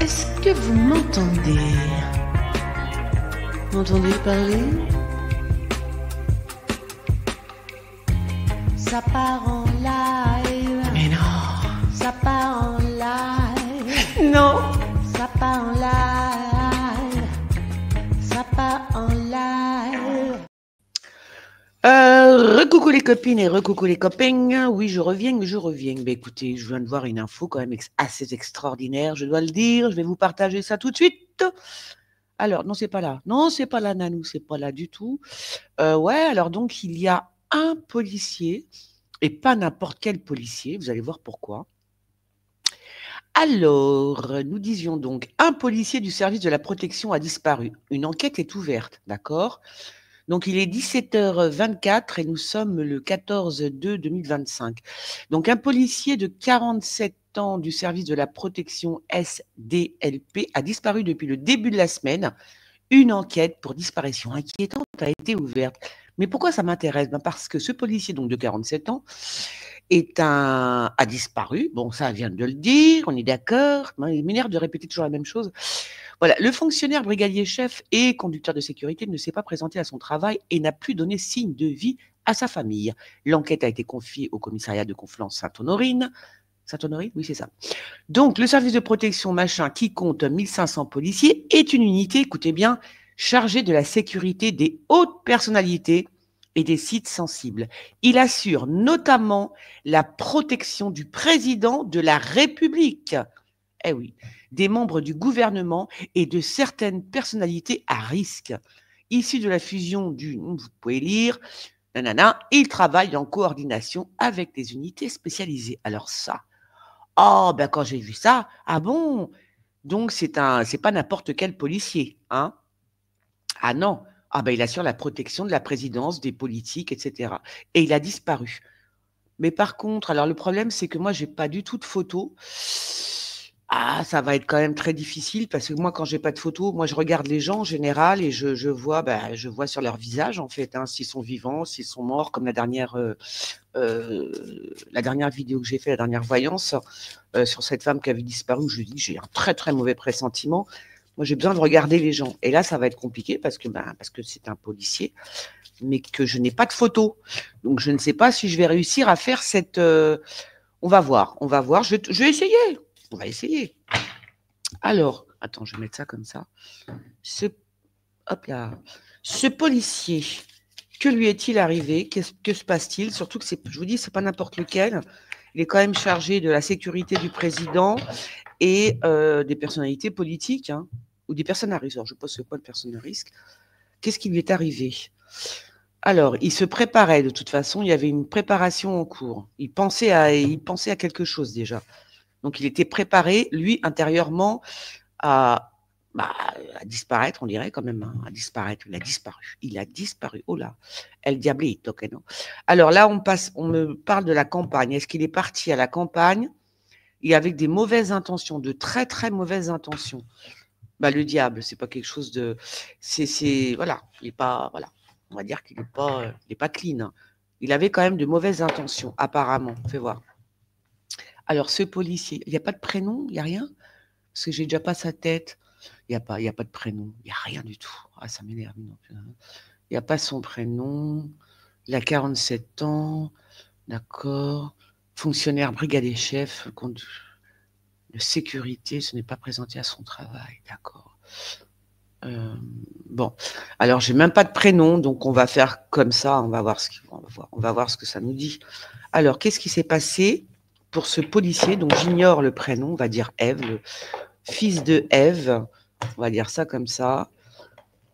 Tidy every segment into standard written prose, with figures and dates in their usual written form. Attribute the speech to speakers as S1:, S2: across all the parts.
S1: Est-ce que vous m'entendez? M'entendez parler? Ça part en live.
S2: Mais non.
S1: Ça part en live.
S2: Non.
S1: Ça part en live. Ça part en live.
S2: Recoucou les copines et recoucou les copains. Oui, je reviens. Ben, écoutez, je viens de voir une info quand même assez extraordinaire, je dois le dire. Je vais vous partager ça tout de suite. Alors, non, c'est pas là. Non, c'est pas là, Nanou, c'est pas là du tout. Ouais, alors donc, il y a un policier, et pas n'importe quel policier, vous allez voir pourquoi. Alors, nous disions donc, un policier du service de la protection a disparu. Une enquête est ouverte, d'accord ? Donc, il est 17h24 et nous sommes le 14/2/2025. Donc, un policier de 47 ans du service de la protection SDLP a disparu depuis le début de la semaine. Une enquête pour disparition inquiétante a été ouverte. Mais pourquoi ça m'intéresse? Parce que ce policier donc de 47 ans a disparu. Bon, ça vient de le dire, on est d'accord. Il m'énerve de répéter toujours la même chose. Voilà, le fonctionnaire brigadier chef et conducteur de sécurité ne s'est pas présenté à son travail et n'a plus donné signe de vie à sa famille. L'enquête a été confiée au commissariat de Conflans-Sainte-Honorine. Sainte-Honorine, oui, c'est ça. Donc, le service de protection machin, qui compte 1500 policiers, est une unité, écoutez bien, chargée de la sécurité des hautes personnalités et des sites sensibles. Il assure notamment la protection du président de la République. Eh oui, des membres du gouvernement et de certaines personnalités à risque. Issus de la fusion du, vous pouvez lire, nanana, il travaille en coordination avec des unités spécialisées. Alors ça, oh, ben quand j'ai vu ça, ah bon, donc c'est pas n'importe quel policier, hein? Ah non, ah ben il assure la protection de la présidence, des politiques, etc. Et il a disparu. Mais par contre, alors le problème, c'est que moi, j'ai pas du tout de photos. Ah, ça va être quand même très difficile parce que moi, quand j'ai pas de photos, moi, je regarde les gens en général et je vois sur leur visage, en fait, hein, s'ils sont vivants, s'ils sont morts, comme la dernière vidéo que j'ai fait, la dernière voyance sur cette femme qui avait disparu, où je dis j'ai un très, très mauvais pressentiment. Moi, j'ai besoin de regarder les gens. Et là, ça va être compliqué parce que c'est un policier, mais que je n'ai pas de photos. Donc, je ne sais pas si je vais réussir à faire cette... On va voir. Je vais essayer. On va essayer. Alors, attends, je vais mettre ça comme ça. Hop là. Ce policier, que lui est-il arrivé? Que se passe-t-il? Surtout que, je vous dis, c'est pas n'importe lequel. Il est quand même chargé de la sécurité du président et des personnalités politiques, hein, ou des personnes à risque. Alors, je ne sais pas de personnes à risque. Qu'est-ce qui lui est arrivé? Alors, il se préparait de toute façon. Il y avait une préparation en cours. Il pensait à quelque chose déjà. Donc, il était préparé, lui, intérieurement, à disparaître, on dirait quand même, hein, à disparaître. Il a disparu. Oh là, El Diablito, ok, non. Alors là, on me parle de la campagne. Est-ce qu'il est parti à la campagne et avec des mauvaises intentions, de très, très mauvaises intentions? Le diable, c'est pas quelque chose de... voilà, il n'est pas... Voilà, on va dire qu'il n'est pas clean. Hein. Il avait quand même de mauvaises intentions, apparemment. Fais voir. Alors, ce policier, il n'y a pas de prénom, il n'y a rien? Parce que j'ai déjà pas sa tête. Il n'y a pas de prénom, il n'y a rien du tout. Ah, ça m'énerve. Il n'y a pas son prénom. Il a 47 ans. D'accord. Fonctionnaire brigadier chef de sécurité, ce n'est pas présenté à son travail. D'accord. Bon. Alors, j'ai même pas de prénom, donc on va faire comme ça. On va voir ce que ça nous dit. Alors, qu'est-ce qui s'est passé pour ce policier? Donc, j'ignore le prénom. On va dire Ève, le fils de Ève. On va dire ça comme ça.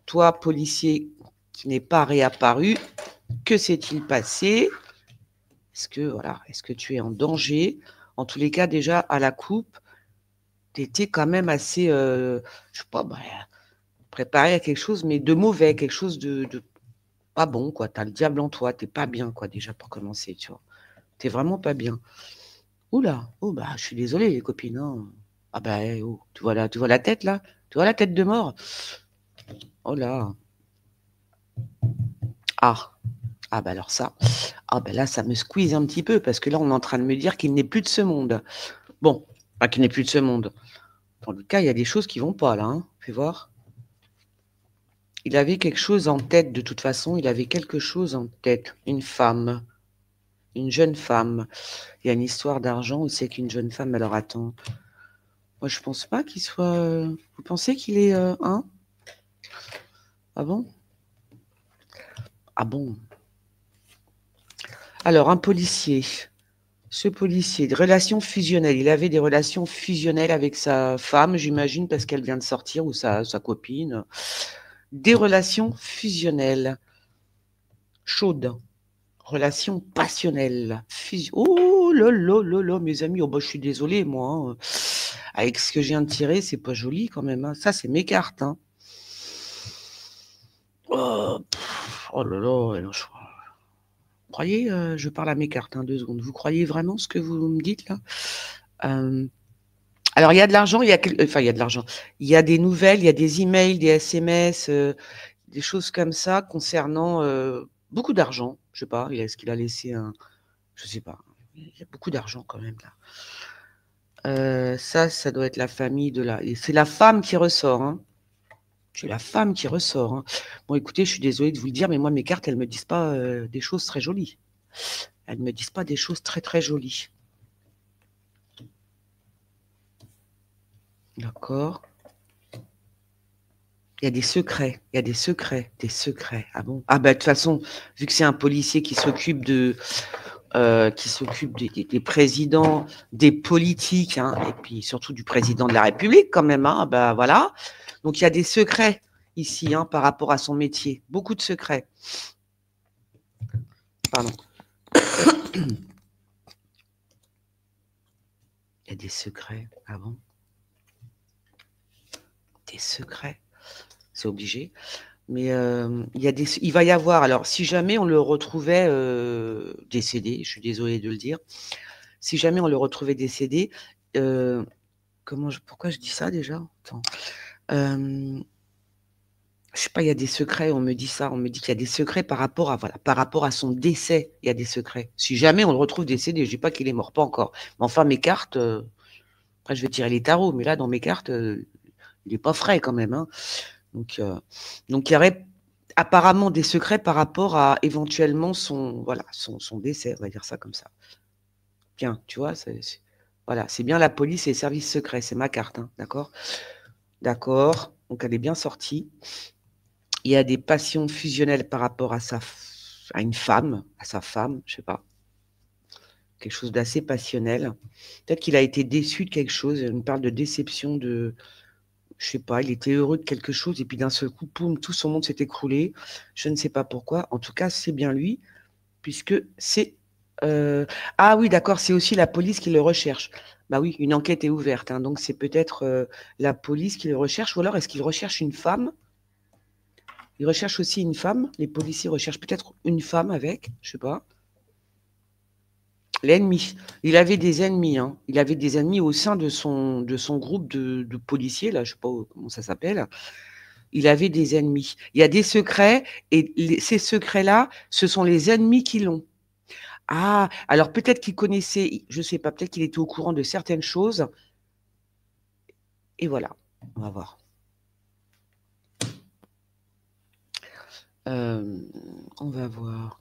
S2: Toi, policier qui n'est pas réapparu, que s'est-il passé? Est-ce que tu es en danger? En tous les cas, déjà, à la coupe, tu étais quand même assez, je sais pas, préparé à quelque chose, mais de mauvais, quelque chose de pas bon, quoi. Tu as le diable en toi, tu n'es pas bien, quoi, déjà, pour commencer, tu vois. Tu n'es vraiment pas bien. Oula, je suis désolée, les copines. Hein. Tu vois la tête, là? Tu vois la tête de mort? Oh là. Alors ça. Là, ça me squeeze un petit peu, parce que là, on est en train de me dire qu'il n'est plus de ce monde. Bon, qu'il n'est plus de ce monde. Dans le cas, il y a des choses qui vont pas, là. Hein. Fais voir. Il avait quelque chose en tête, de toute façon. Il avait quelque chose en tête. Une femme. Une jeune femme. Il y a une histoire d'argent aussi avec une jeune femme. Alors, attends. Moi, je pense pas qu'il soit... Vous pensez qu'il est... hein? Ah bon? Ah bon? Alors, un policier. Ce policier, de relations fusionnelles. Il avait des relations fusionnelles avec sa femme, j'imagine, parce qu'elle vient de sortir, ou sa copine. Des relations fusionnelles. Chaudes. Relations passionnelles. Oh là là là là, mes amis. Oh bah, je suis désolée, moi. Hein. Avec ce que je viens de tirer, c'est pas joli quand même. Hein. Ça, c'est mes cartes. Hein. Oh là là. Vous croyez, je parle à mes cartes, hein, 2 secondes. Vous croyez vraiment ce que vous me dites là? Alors, il y a de l'argent, il y a de l'argent. Il y a des nouvelles, il y a des emails, des SMS, des choses comme ça concernant beaucoup d'argent. Je sais pas, est-ce qu'il a laissé un... Je sais pas. Il y a beaucoup d'argent quand même là. Ça doit être la famille de la... C'est la femme qui ressort. Hein. C'est la femme qui ressort. Hein. Bon, écoutez, je suis désolée de vous le dire, mais moi, mes cartes, elles me disent pas des choses très jolies. Elles me disent pas des choses très, très jolies. D'accord. Il y a des secrets. Il y a des secrets. Des secrets. Ah bon? Ah bah, de toute façon, vu que c'est un policier qui s'occupe des présidents, des politiques, hein, et puis surtout du président de la République quand même, hein, bah voilà. Donc il y a des secrets ici hein, par rapport à son métier. Beaucoup de secrets. Pardon. Il y a des secrets. Ah bon? Des secrets. C'est obligé. Mais il va y avoir, alors si jamais on le retrouvait décédé, je suis désolée de le dire, si jamais on le retrouvait décédé, pourquoi je dis ça déjà? Attends. Je sais pas, il y a des secrets, on me dit ça, on me dit qu'il y a des secrets par rapport à son décès, il y a des secrets. Si jamais on le retrouve décédé, je dis pas qu'il est mort, pas encore. Mais enfin, mes cartes, après je vais tirer les tarots, mais là dans mes cartes, il est pas frais quand même. Hein. Donc il y aurait apparemment des secrets par rapport à éventuellement son décès, on va dire ça comme ça. Bien, tu vois, voilà, c'est bien la police et les services secrets, c'est ma carte, hein, d'accord? D'accord, donc elle est bien sortie. Il y a des passions fusionnelles par rapport à une femme, à sa femme, je sais pas, quelque chose d'assez passionnel. Peut-être qu'il a été déçu de quelque chose, il me parle de déception, je sais pas, il était heureux de quelque chose et puis d'un seul coup, poum, tout son monde s'est écroulé. Je ne sais pas pourquoi. En tout cas, c'est bien lui, puisque c'est... Ah oui, d'accord, c'est aussi la police qui le recherche. Bah oui, une enquête est ouverte, hein, donc c'est peut-être la police qui le recherche, ou alors est-ce qu'il recherche une femme? Il recherche aussi une femme. Les policiers recherchent peut-être une femme avec, je sais pas. L'ennemi. Il avait des ennemis. Hein. Il avait des ennemis au sein de son groupe de policiers, là, je sais pas comment ça s'appelle. Il avait des ennemis. Il y a des secrets, et ces secrets-là, ce sont les ennemis qui l'ont. Ah, alors peut-être qu'il connaissait, je sais pas, peut-être qu'il était au courant de certaines choses. Et voilà, on va voir. On va voir.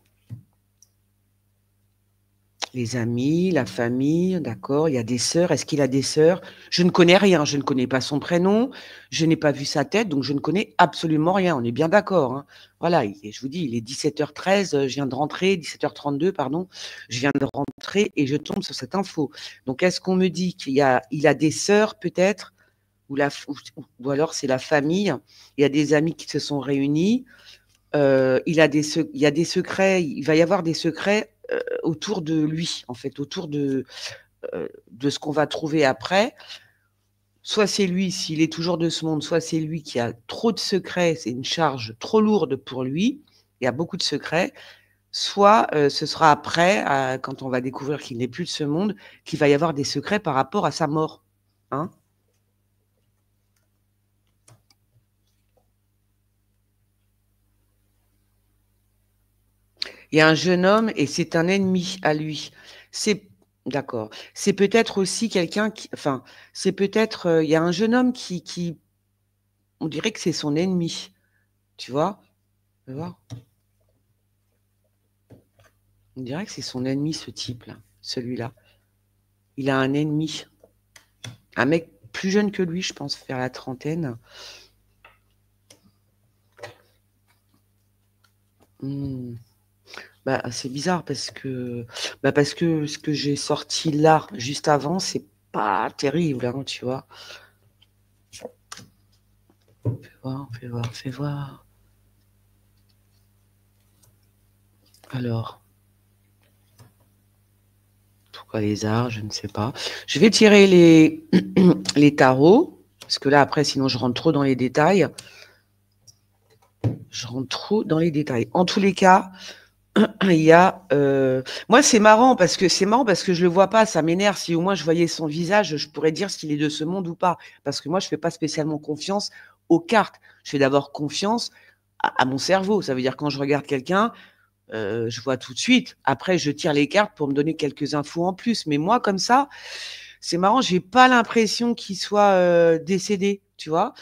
S2: Les amis, la famille, d'accord, il y a des sœurs. Est-ce qu'il a des sœurs? Je ne connais rien, je ne connais pas son prénom, je n'ai pas vu sa tête, donc je ne connais absolument rien. On est bien d'accord. Hein. Voilà, je vous dis, il est 17h13, je viens de rentrer, 17h32, pardon, je viens de rentrer et je tombe sur cette info. Donc, est-ce qu'on me dit il a des sœurs peut-être, ou alors c'est la famille, il y a des amis qui se sont réunis, il y a des secrets, il va y avoir des secrets autour de lui, en fait, autour de ce qu'on va trouver après. Soit c'est lui, s'il est toujours de ce monde, soit c'est lui qui a trop de secrets, c'est une charge trop lourde pour lui, il y a beaucoup de secrets, soit ce sera après, quand on va découvrir qu'il n'est plus de ce monde, qu'il va y avoir des secrets par rapport à sa mort. Hein? Il y a un jeune homme et c'est un ennemi à lui. C'est D'accord. C'est peut-être aussi quelqu'un qui, enfin, c'est peut-être, il y a un jeune homme on dirait que c'est son ennemi, tu vois? Tu vois? On dirait que c'est son ennemi, ce type-là, celui-là. Il a un ennemi, un mec plus jeune que lui, je pense, vers la trentaine. Hmm. Bah, c'est bizarre parce que ce que j'ai sorti là, juste avant, c'est pas terrible, hein, tu vois. Fais voir, fais voir, fais voir. Alors, pourquoi les arts, je ne sais pas. Je vais tirer les tarots, parce que là, après, sinon, je rentre trop dans les détails. Je rentre trop dans les détails. En tous les cas, il y a. Moi, c'est marrant parce que je le vois pas. Ça m'énerve. Si au moins je voyais son visage, je pourrais dire s'il est de ce monde ou pas. Parce que moi, je fais pas spécialement confiance aux cartes. Je fais d'abord confiance à mon cerveau. Ça veut dire quand je regarde quelqu'un, je vois tout de suite. Après, je tire les cartes pour me donner quelques infos en plus. Mais moi, comme ça, c'est marrant. J'ai pas l'impression qu'il soit décédé. Tu vois.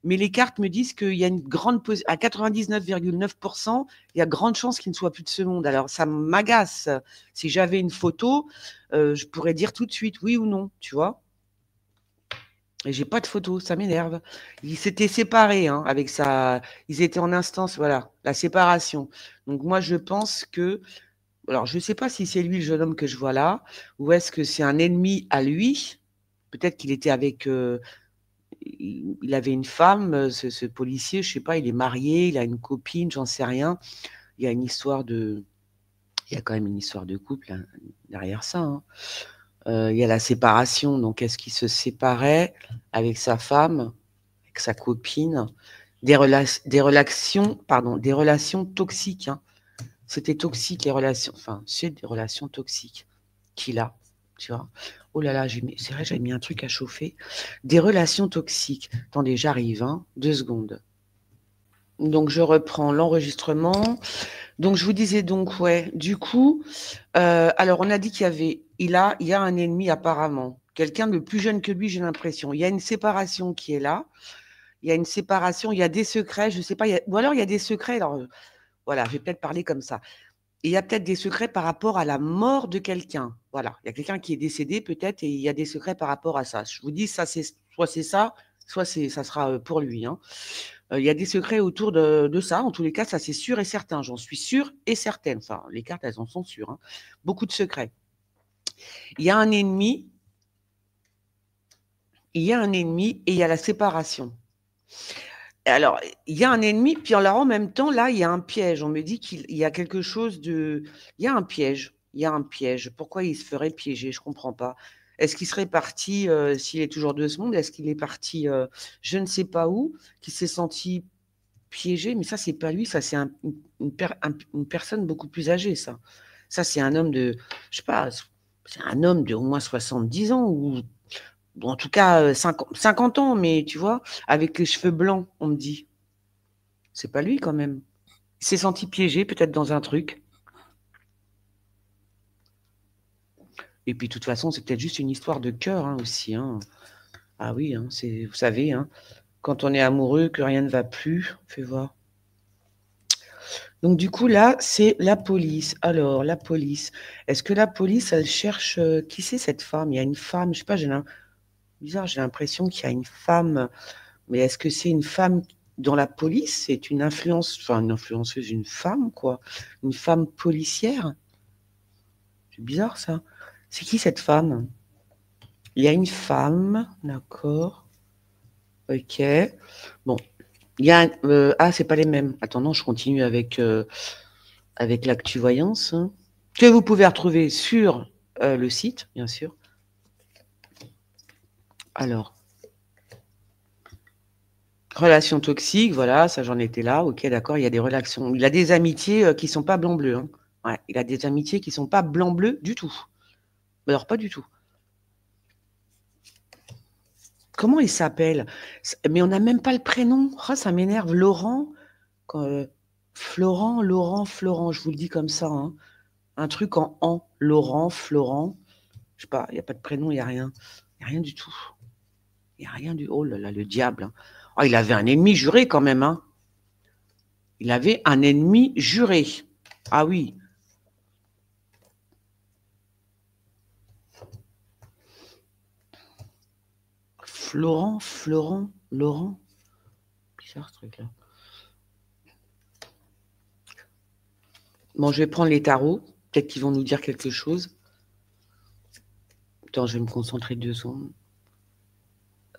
S2: Mais les cartes me disent qu'il y a une grande à 99,9%, il y a grande chance qu'il ne soit plus de ce monde. Alors ça m'agace. Si j'avais une photo, je pourrais dire tout de suite oui ou non, tu vois. Et j'ai pas de photo, ça m'énerve. Ils s'étaient séparés, hein, avec sa. Ils étaient en instance, voilà, la séparation. Donc moi je pense que. Alors je ne sais pas si c'est lui le jeune homme que je vois là, ou est-ce que c'est un ennemi à lui. Peut-être qu'il était avec il avait une femme, ce policier, je sais pas, il est marié, il a une copine, j'en sais rien. Il y a une histoire de, il y a quand même une histoire de couple hein, derrière ça. Hein. Il y a la séparation. Donc, est-ce qu'il se séparait avec sa femme, avec sa copine, des relations toxiques. Hein. C'était toxique les relations. Enfin, c'est des relations toxiques qu'il a. Tu vois. Oh là là, c'est vrai, j'avais mis un truc à chauffer. Des relations toxiques. Attendez, j'arrive, hein, 2 secondes. Donc, je reprends l'enregistrement. Donc, je vous disais donc, ouais, du coup, alors, on a dit il y a un ennemi apparemment. Quelqu'un de plus jeune que lui, j'ai l'impression. Il y a une séparation qui est là. Il y a une séparation, il y a des secrets, je ne sais pas. Ou alors, il y a des secrets. Alors, voilà, je vais peut-être parler comme ça. Et il y a peut-être des secrets par rapport à la mort de quelqu'un. Voilà, il y a quelqu'un qui est décédé peut-être et il y a des secrets par rapport à ça. Je vous dis, ça, soit c'est ça, soit ça sera pour lui. Hein. Il y a des secrets autour de ça. En tous les cas, ça, c'est sûr et certain. J'en suis sûre et certaine. Enfin, les cartes, elles en sont sûres. Hein. Beaucoup de secrets. Il y a un ennemi, il y a un ennemi et il y a la séparation. Alors, il y a un ennemi, puis alors en même temps, là, il y a un piège. On me dit qu'il y a quelque chose de. Il y a un piège. Il y a un piège. Pourquoi il se ferait piéger? Je ne comprends pas. Est-ce qu'il serait parti, s'il est toujours de ce monde, est-ce qu'il est parti, je ne sais pas où, qu'il s'est senti piégé? Mais ça, c'est pas lui, ça, c'est une personne beaucoup plus âgée, ça. Ça, c'est un homme de, je sais pas, c'est un homme de au moins 70 ans ou en tout cas 50 ans, mais tu vois, avec les cheveux blancs, on me dit. C'est pas lui quand même. Il s'est senti piégé peut-être dans un truc. Et puis de toute façon, c'est peut-être juste une histoire de cœur hein, aussi. Hein. Ah oui, hein, vous savez, hein, quand on est amoureux, que rien ne va plus, fais voir. Donc du coup là, c'est la police. Alors la police, est-ce que la police, elle cherche qui c'est cette femme? Il y a une femme, je sais pas, bizarre, j'ai l'impression qu'il y a une femme. Mais est-ce que c'est une femme dans la police? C'est une une influenceuse, une femme, quoi. Une femme policière? C'est bizarre, ça. C'est qui cette femme? Il y a une femme, d'accord. Ok. Bon. Il y a. Ah, c'est pas les mêmes. Attends, non, je continue avec l'actu voyance. Hein, que vous pouvez retrouver sur le site, bien sûr. Alors. Relations toxiques, voilà, ça j'en étais là. Ok, d'accord, il y a des relations. Il a des amitiés qui sont pas blanc-bleu. Hein. Ouais, il a des amitiés qui sont pas blanc-bleu du tout. Alors, pas du tout. Comment il s'appelle? Mais on n'a même pas le prénom. Oh, ça m'énerve. Laurent, Florent, Laurent, Florent, je vous le dis comme ça. Hein. Un truc en Laurent, Florent. Je sais pas, il n'y a pas de prénom, il n'y a rien. Il n'y a rien du tout. Il n'y a rien du... Oh là là, le diable. Hein. Oh, il avait un ennemi juré quand même. Hein. Il avait un ennemi juré. Ah oui. Florent, Laurent. Bizarre ce truc-là. Bon, je vais prendre les tarots. Peut-être qu'ils vont nous dire quelque chose. Attends, je vais me concentrer 2 secondes.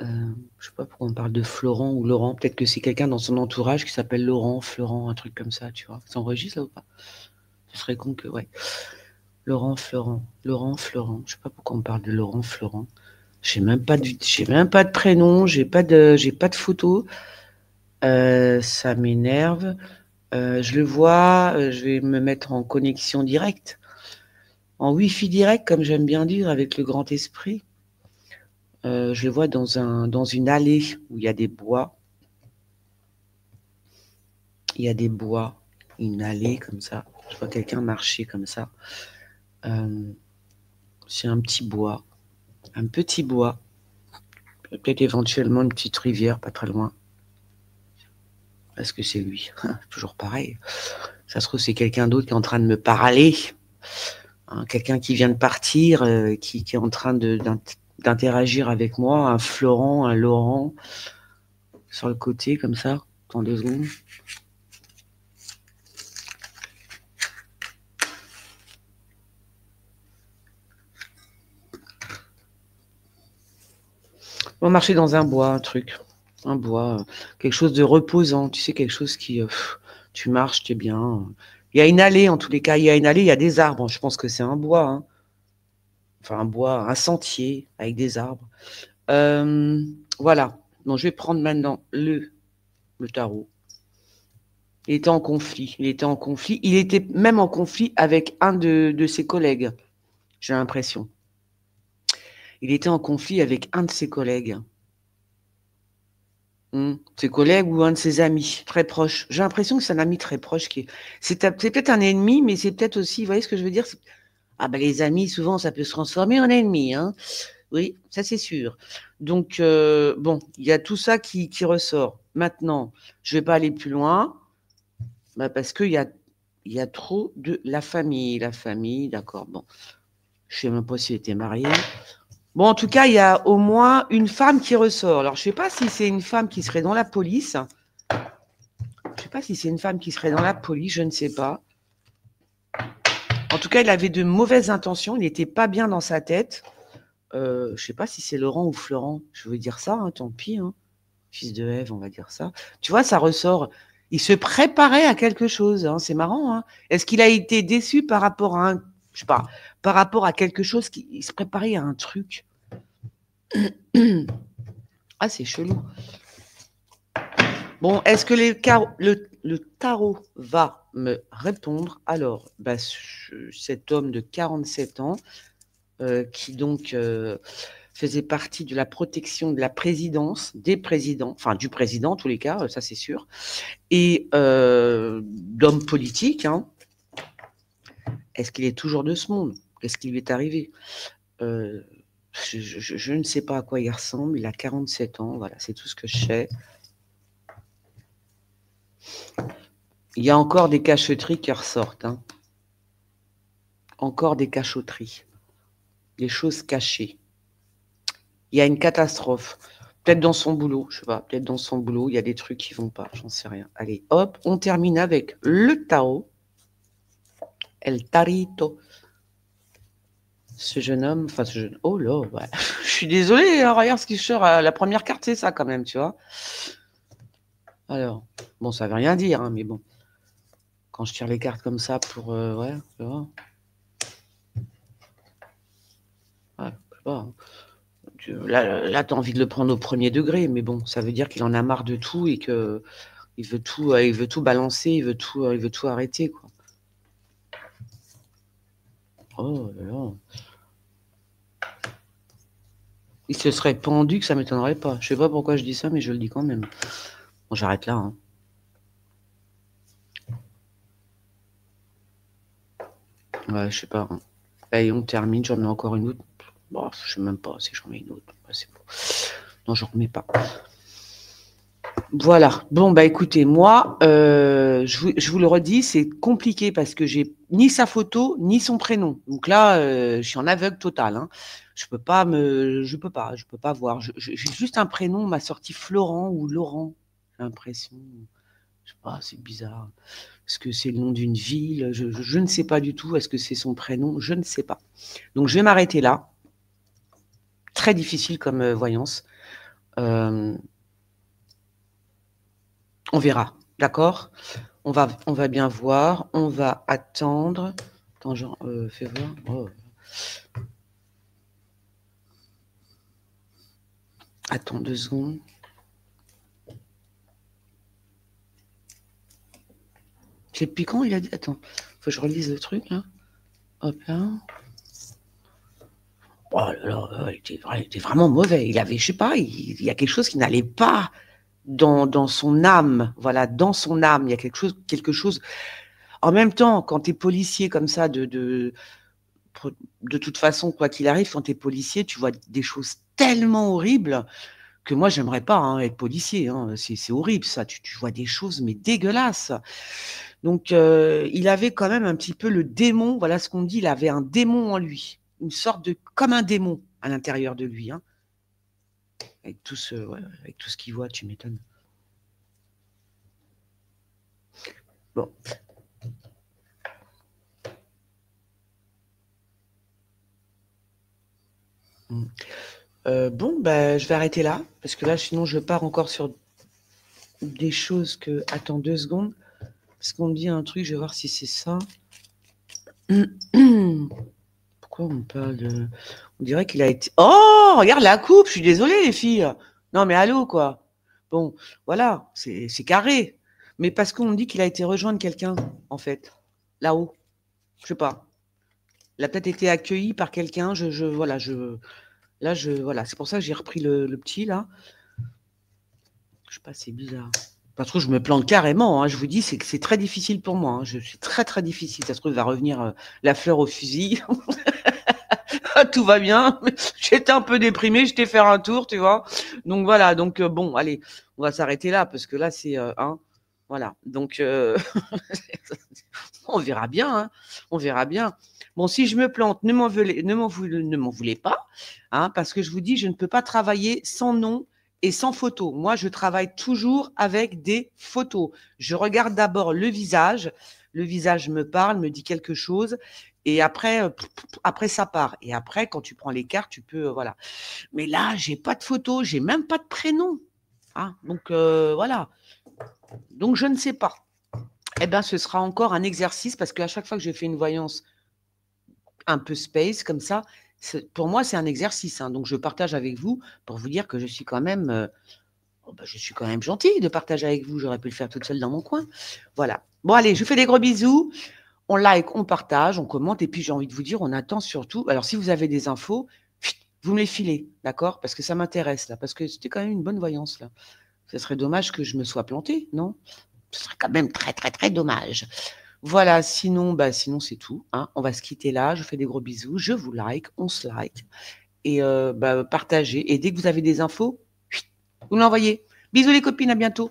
S2: Je ne sais pas pourquoi on parle de Florent ou Laurent. Peut-être que c'est quelqu'un dans son entourage qui s'appelle Laurent, Florent, un truc comme ça, tu vois. Ça enregistre là ou pas? Ce serait con que, ouais. Laurent, Florent. Laurent, Florent. Je sais pas pourquoi on parle de Laurent, Florent. J'ai même pas de prénom, j'ai pas de photo. Ça m'énerve. Je le vois, je vais me mettre en connexion directe. En Wi-Fi direct, comme j'aime bien dire, avec le grand esprit. Je le vois dans une allée où il y a des bois. Il y a des bois, une allée comme ça. Je vois quelqu'un marcher comme ça. C'est un petit bois. Un petit bois. Peut-être éventuellement une petite rivière, pas très loin. Est-ce que c'est lui? Toujours pareil. Ça se trouve, c'est quelqu'un d'autre qui est en train de me parler. Hein, quelqu'un qui vient de partir, qui est en train d'interagir avec moi. Un Florent, un Laurent. Sur le côté, comme ça. Dans 2 secondes. On va marcher dans un bois, un truc. Un bois. Quelque chose de reposant. Tu sais, quelque chose qui... tu marches, tu es bien. Il y a une allée, en tous les cas. Il y a une allée, il y a des arbres. Je pense que c'est un bois. Hein. Enfin, un bois, un sentier avec des arbres. Voilà. Donc, je vais prendre maintenant le tarot. Il était en conflit. Il était en conflit. Il était même en conflit avec un de ses collègues. J'ai l'impression. Il était en conflit avec un de ses collègues. Ses collègues ou un de ses amis très proches. J'ai l'impression que c'est un ami très proche qui est. C'est peut-être un ennemi, mais c'est peut-être aussi, vous voyez ce que je veux dire? Ah ben les amis, souvent, ça peut se transformer en ennemi. Hein. Oui, ça c'est sûr. Donc, bon, il y a tout ça qui ressort. Maintenant, je ne vais pas aller plus loin, parce qu'il y a trop de la famille. La famille, d'accord, bon. Je ne sais même pas s'il était marié. Bon, en tout cas, il y a au moins une femme qui ressort. Alors, je ne sais pas si c'est une femme qui serait dans la police. Je ne sais pas si c'est une femme qui serait dans la police, je ne sais pas. En tout cas, il avait de mauvaises intentions. Il n'était pas bien dans sa tête. Je ne sais pas si c'est Laurent ou Florent. Je veux dire ça, hein, tant pis. Hein. Fils de Ève, on va dire ça. Tu vois, ça ressort. Il se préparait à quelque chose. Hein. C'est marrant. Hein. Est-ce qu'il a été déçu par rapport à un... Je sais pas. Par rapport à quelque chose il se préparait à un truc. Ah, c'est chelou. Bon, est-ce que le tarot va me répondre? Alors, cet homme de 47 ans, qui donc faisait partie de la protection de la présidence, des présidents, enfin du président en tous les cas, ça c'est sûr, et d'hommes politiques, hein, est-ce qu'il est toujours de ce monde? Qu'est-ce qui lui est arrivé? Je ne sais pas à quoi il ressemble, il a 47 ans, voilà, c'est tout ce que je sais. Il y a encore des cachotteries qui ressortent. Hein. Encore des cachotteries. Des choses cachées. Il y a une catastrophe. Peut-être dans son boulot, je sais pas. Peut-être dans son boulot, il y a des trucs qui vont pas. J'en sais rien. Allez, hop, on termine avec le tarot. El Tarito. Ce jeune homme, enfin ce jeune... Oh là, ouais. Je suis désolée, hein, regarde ce qui sort. La première carte, c'est ça quand même, tu vois. Alors, bon, ça veut rien dire, hein, mais bon. Quand je tire les cartes comme ça pour... ouais, tu vois. Ouais, je sais pas. Hein. Là tu as envie de le prendre au premier degré, mais bon, ça veut dire qu'il en a marre de tout et qu'il veut tout balancer, il veut tout arrêter, quoi. Oh là là. Il se serait pendu que ça ne m'étonnerait pas. Je sais pas pourquoi je dis ça, mais je le dis quand même. Bon, j'arrête là. Hein. Ouais, je sais pas. Hein. Allez, on termine, j'en mets encore une autre. Bon, je sais même pas si j'en mets une autre. C'est bon. Non, j'en remets pas. Voilà. Bon, bah écoutez, moi, je vous le redis, c'est compliqué parce que j'ai ni sa photo, ni son prénom. Donc là, je suis en aveugle total, hein. Je peux pas voir. J'ai juste un prénom, on m'a sorti Florent ou Laurent, j'ai l'impression. Je sais pas, c'est bizarre. Est-ce que c'est le nom d'une ville? Je ne sais pas du tout. Est-ce que c'est son prénom? Je ne sais pas. Donc je vais m'arrêter là. Très difficile comme voyance. Euh, on verra, d'accord? On va bien voir. On va attendre. Attends, fais voir. Oh. Attends 2 secondes. C'est piquant, il a dit. Attends, faut que je relise le truc là. Hop là. Oh là là, il était vraiment mauvais. Il avait, je sais pas, il y a quelque chose qui n'allait pas dans son âme. Voilà, dans son âme, il y a quelque chose. En même temps, quand tu es policier comme ça, de toute façon, quoi qu'il arrive, quand tu es policier, tu vois des choses tellement horribles que moi, j'aimerais pas être policier. Hein. C'est horrible, ça. Tu vois des choses, mais dégueulasses. Donc, il avait quand même un petit peu le démon. Voilà ce qu'on dit. Il avait un démon en lui. Une sorte de... Comme un démon à l'intérieur de lui. Hein. Avec tout ce qu'il voit, tu m'étonnes. Bon. Bon, ben, je vais arrêter là. Parce que là, sinon, je pars encore sur des choses que... Attends 2 secondes. Parce qu'on me dit un truc, je vais voir si c'est ça. Pourquoi on parle de... On dirait qu'il a été... Oh, regarde la coupe, je suis désolée les filles. Non mais allô quoi. Bon, voilà, c'est carré. Mais parce qu'on me dit qu'il a été rejoindre quelqu'un, en fait, là-haut. Je sais pas. Il a peut-être été accueilli par quelqu'un, voilà, voilà. C'est pour ça que j'ai repris le petit, là. Je sais pas, c'est bizarre. Ça se trouve, je me plante carrément. Hein. Je vous dis, c'est que c'est très difficile pour moi. Hein. Je suis très, très difficile. Ça se trouve, il va revenir la fleur au fusil. Tout va bien. J'étais un peu déprimée. J'étais faire un tour, tu vois. Donc, voilà. Donc, bon, allez, on va s'arrêter là parce que là, c'est... voilà. Donc, on verra bien. Hein. On verra bien. Bon, si je me plante, ne m'en voulez pas. Hein, parce que je vous dis, je ne peux pas travailler sans nom et sans photo. Moi, je travaille toujours avec des photos. Je regarde d'abord le visage. Le visage me parle, me dit quelque chose. Et après, ça part. Et après, quand tu prends les cartes, tu peux, voilà. Mais là, j'ai pas de photo, j'ai même pas de prénom. Hein, donc, voilà. Donc, je ne sais pas. Eh bien, ce sera encore un exercice parce qu'à chaque fois que je fais une voyance un peu space comme ça, pour moi, c'est un exercice. Hein. Donc, je partage avec vous pour vous dire que je suis quand même... je suis quand même gentille de partager avec vous. J'aurais pu le faire toute seule dans mon coin. Voilà. Bon, allez, je vous fais des gros bisous. On like, on partage, on commente. Et puis, j'ai envie de vous dire, on attend surtout. Alors, si vous avez des infos, vous me les filez, d'accord? Parce que ça m'intéresse, là. Parce que c'était quand même une bonne voyance, là. Ce serait dommage que je me sois plantée, non? Ce serait quand même très, très, très dommage. Voilà, sinon, sinon c'est tout. Hein. On va se quitter là. Je vous fais des gros bisous. Je vous like, on se like. Et partagez. Et dès que vous avez des infos, vous l'envoyez. Bisous les copines, à bientôt.